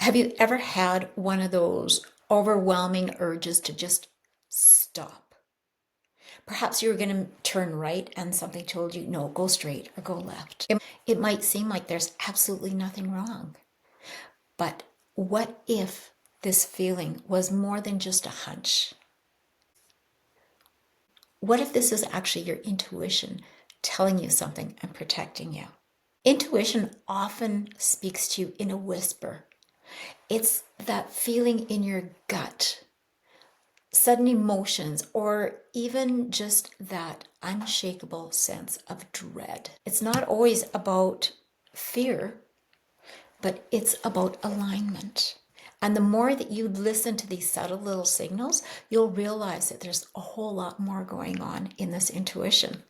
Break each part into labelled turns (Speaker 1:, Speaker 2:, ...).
Speaker 1: Have you ever had one of those overwhelming urges to just stop? Perhaps you were going to turn right and something told you, no, go straight or go left. It might seem like there's absolutely nothing wrong. But what if this feeling was more than just a hunch? What if this is actually your intuition telling you something and protecting you? Intuition often speaks to you in a whisper. It's that feeling in your gut, sudden emotions, or even just that unshakable sense of dread. It's not always about fear, but it's about alignment. And the more that you listen to these subtle little signals, you'll realize that there's a whole lot more going on in this intuition.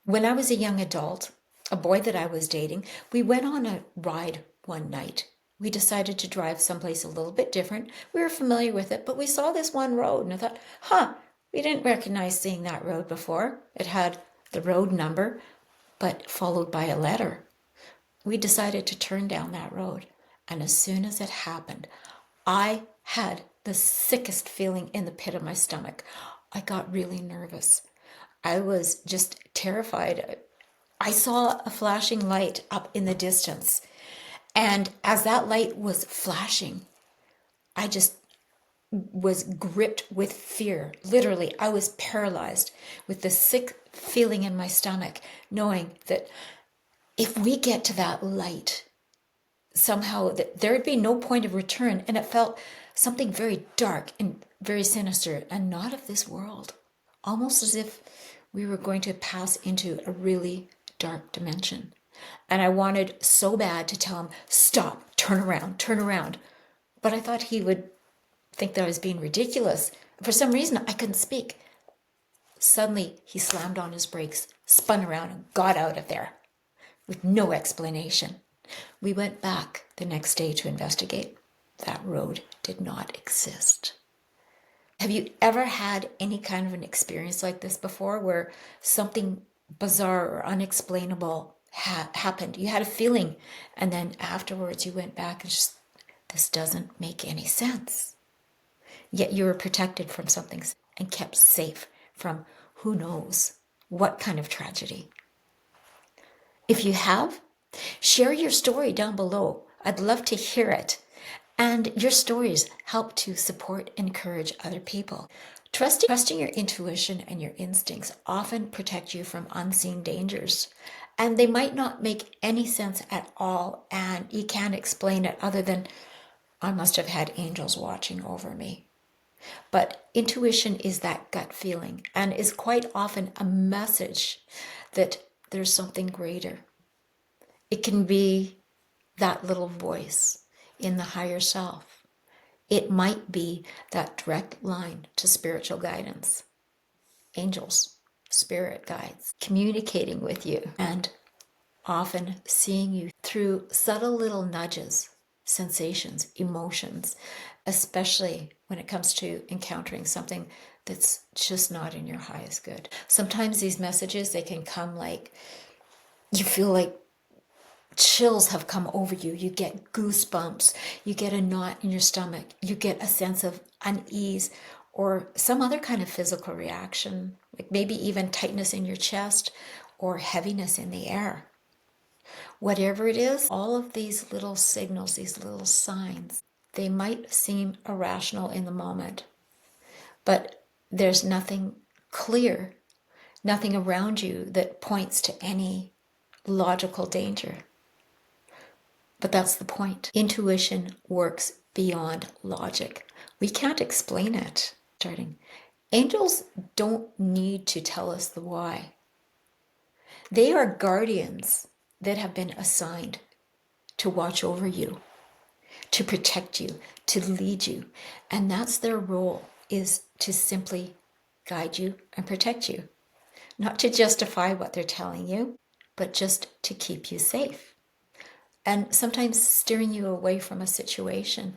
Speaker 1: When I was a young adult, a boy that I was dating, we went on a ride one night. We decided to drive someplace a little bit different. We were familiar with it, but we saw this one road and I thought, we didn't recognize seeing that road before. It had the road number, but followed by a letter. We decided to turn down that road. And as soon as it happened, I had the sickest feeling in the pit of my stomach. I got really nervous. I was just terrified. I saw a flashing light up in the distance. And as that light was flashing, I just was gripped with fear. Literally, I was paralyzed with the sick feeling in my stomach, knowing that if we get to that light, somehow that there would be no point of return. And it felt something very dark and very sinister and not of this world. Almost as if we were going to pass into a really dark dimension. And I wanted so bad to tell him, stop, turn around, turn around. But I thought he would think that I was being ridiculous. For some reason, I couldn't speak. Suddenly, he slammed on his brakes, spun around, and got out of there with no explanation. We went back the next day to investigate. That road did not exist. Have you ever had any kind of an experience like this before where something bizarre or unexplainable happened? You had a feeling and then afterwards you went back and just, this doesn't make any sense. Yet you were protected from something and kept safe from who knows what kind of tragedy. If you have, share your story down below. I'd love to hear it. And your stories help to support and encourage other people. Trusting your intuition and your instincts often protect you from unseen dangers. And they might not make any sense at all, and you can't explain it other than, I must have had angels watching over me. But intuition is that gut feeling and is quite often a message that there's something greater. It can be that little voice in the higher self. It might be that direct line to spiritual guidance. Angels, spirit guides, communicating with you and often seeing you through subtle little nudges, sensations, emotions, especially when it comes to encountering something that's just not in your highest good. Sometimes these messages, they can come like, you feel like chills have come over you. You get goosebumps. You get a knot in your stomach. You get a sense of unease or some other kind of physical reaction, like maybe even tightness in your chest or heaviness in the air. Whatever it is, all of these little signals, these little signs, they might seem irrational in the moment, but there's nothing clear, nothing around you that points to any logical danger. But that's the point. Intuition works beyond logic. We can't explain it. Angels don't need to tell us the why. They are guardians that have been assigned to watch over you, to protect you, to lead you. And that's their role, is to simply guide you and protect you. Not to justify what they're telling you, but just to keep you safe. And sometimes steering you away from a situation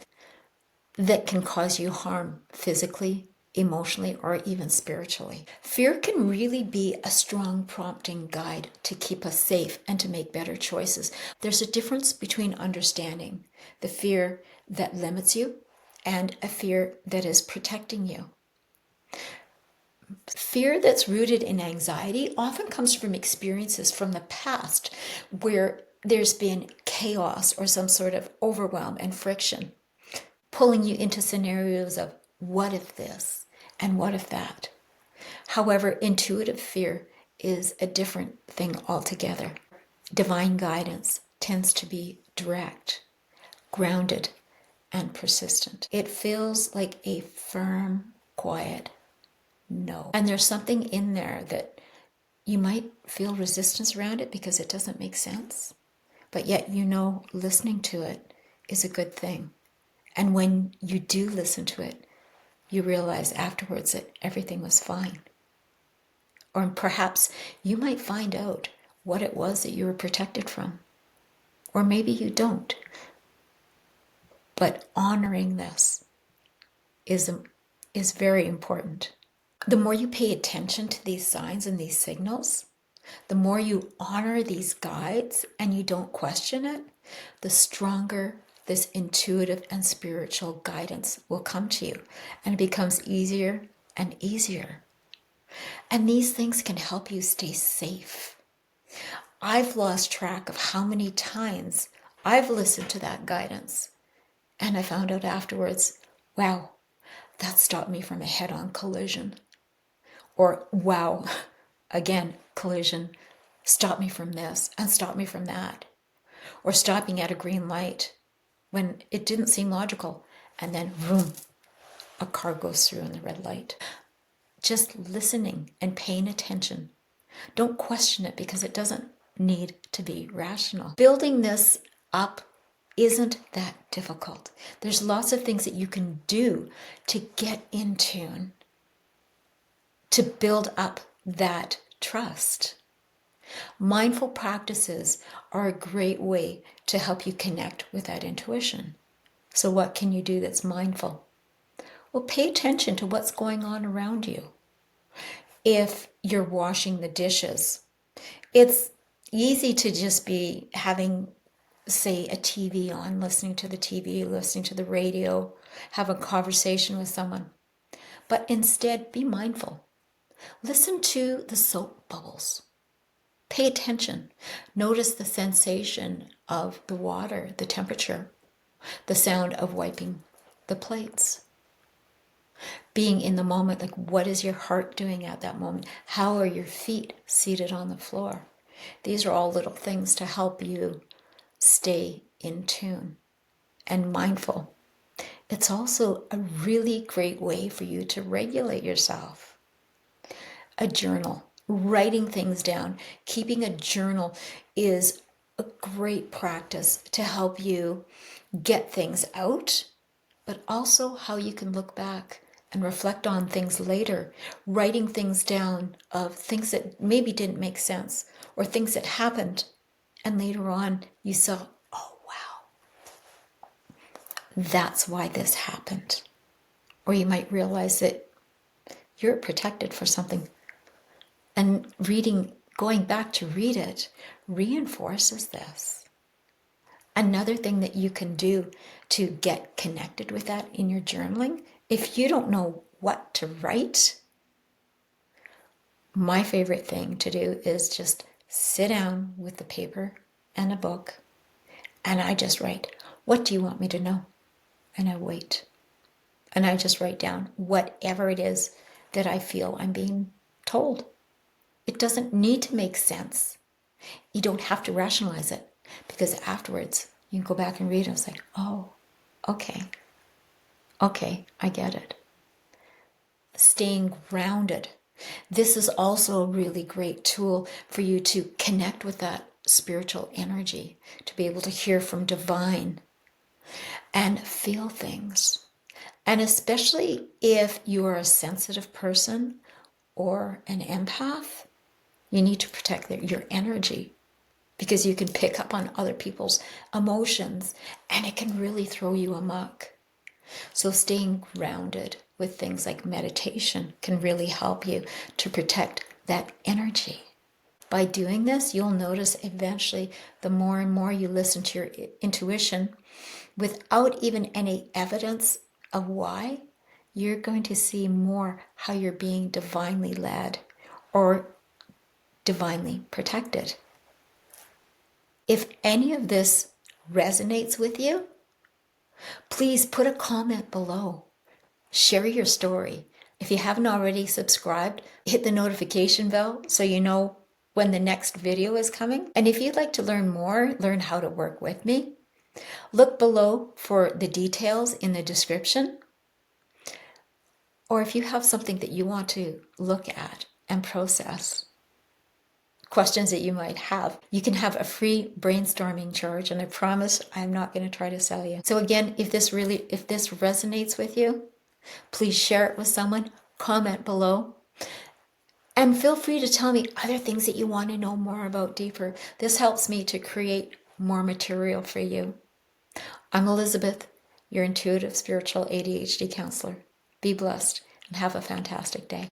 Speaker 1: that can cause you harm physically, emotionally, or even spiritually. Fear can really be a strong prompting guide to keep us safe and to make better choices. There's a difference between understanding the fear that limits you and a fear that is protecting you. Fear that's rooted in anxiety often comes from experiences from the past where there's been chaos or some sort of overwhelm and friction, pulling you into scenarios of what if this and what if that. However, intuitive fear is a different thing altogether. Divine guidance tends to be direct, grounded, and persistent. It feels like a firm, quiet no. And there's something in there that you might feel resistance around it because it doesn't make sense. But yet listening to it is a good thing. And when you do listen to it, you realize afterwards that everything was fine. Or perhaps you might find out what it was that you were protected from. Or maybe you don't. But honoring this is very important. The more you pay attention to these signs and these signals, the more you honor these guides and you don't question it, the stronger this intuitive and spiritual guidance will come to you. And it becomes easier and easier. And these things can help you stay safe. I've lost track of how many times I've listened to that guidance. And I found out afterwards, wow, that stopped me from a head-on collision. Or, wow, again, collision, stop me from this and stop me from that. Or stopping at a green light when it didn't seem logical. And then, vroom, a car goes through in the red light. Just listening and paying attention. Don't question it because it doesn't need to be rational. Building this up isn't that difficult. There's lots of things that you can do to get in tune, to build up that trust. Mindful practices are a great way to help you connect with that intuition. So what can you do that's mindful? Well, pay attention to what's going on around you. If you're washing the dishes, it's easy to just be having, say, a TV on, listening to the TV, listening to the radio, have a conversation with someone. But instead, be mindful. Listen to the soap bubbles. Pay attention. Notice the sensation of the water, the temperature, the sound of wiping the plates. Being in the moment, like what is your heart doing at that moment? How are your feet seated on the floor? These are all little things to help you stay in tune and mindful. It's also a really great way for you to regulate yourself. A journal, writing things down, keeping a journal is a great practice to help you get things out, but also how you can look back and reflect on things later, writing things down of things that maybe didn't make sense or things that happened. And later on you saw, oh, wow, that's why this happened. Or you might realize that you're protected for something. And going back to read it, reinforces this. Another thing that you can do to get connected with that in your journaling, if you don't know what to write, my favorite thing to do is just sit down with the paper and a book, and I just write, what do you want me to know? And I wait. And I just write down whatever it is that I feel I'm being told. It doesn't need to make sense. You don't have to rationalize it, because afterwards you can go back and read it and say, oh, okay, I get it. Staying grounded. This is also a really great tool for you to connect with that spiritual energy, to be able to hear from divine and feel things. And especially if you are a sensitive person or an empath, you need to protect your energy, because you can pick up on other people's emotions and it can really throw you amok. So staying grounded with things like meditation can really help you to protect that energy. By doing this, you'll notice eventually the more and more you listen to your intuition without even any evidence of why, you're going to see more how you're being divinely led or divinely protected. If any of this resonates with you, please put a comment below. Share your story. If you haven't already subscribed, hit the notification bell so you know when the next video is coming. And if you'd like to learn more, learn how to work with me, look below for the details in the description. Or if you have something that you want to look at and process, questions that you might have, you can have a free brainstorming charge, and I promise I'm not going to try to sell you. So again, if this resonates with you, please share it with someone, comment below, and feel free to tell me other things that you want to know more about deeper. This helps me to create more material for you. I'm Elizabeth, your intuitive spiritual ADHD counselor. Be blessed and have a fantastic day.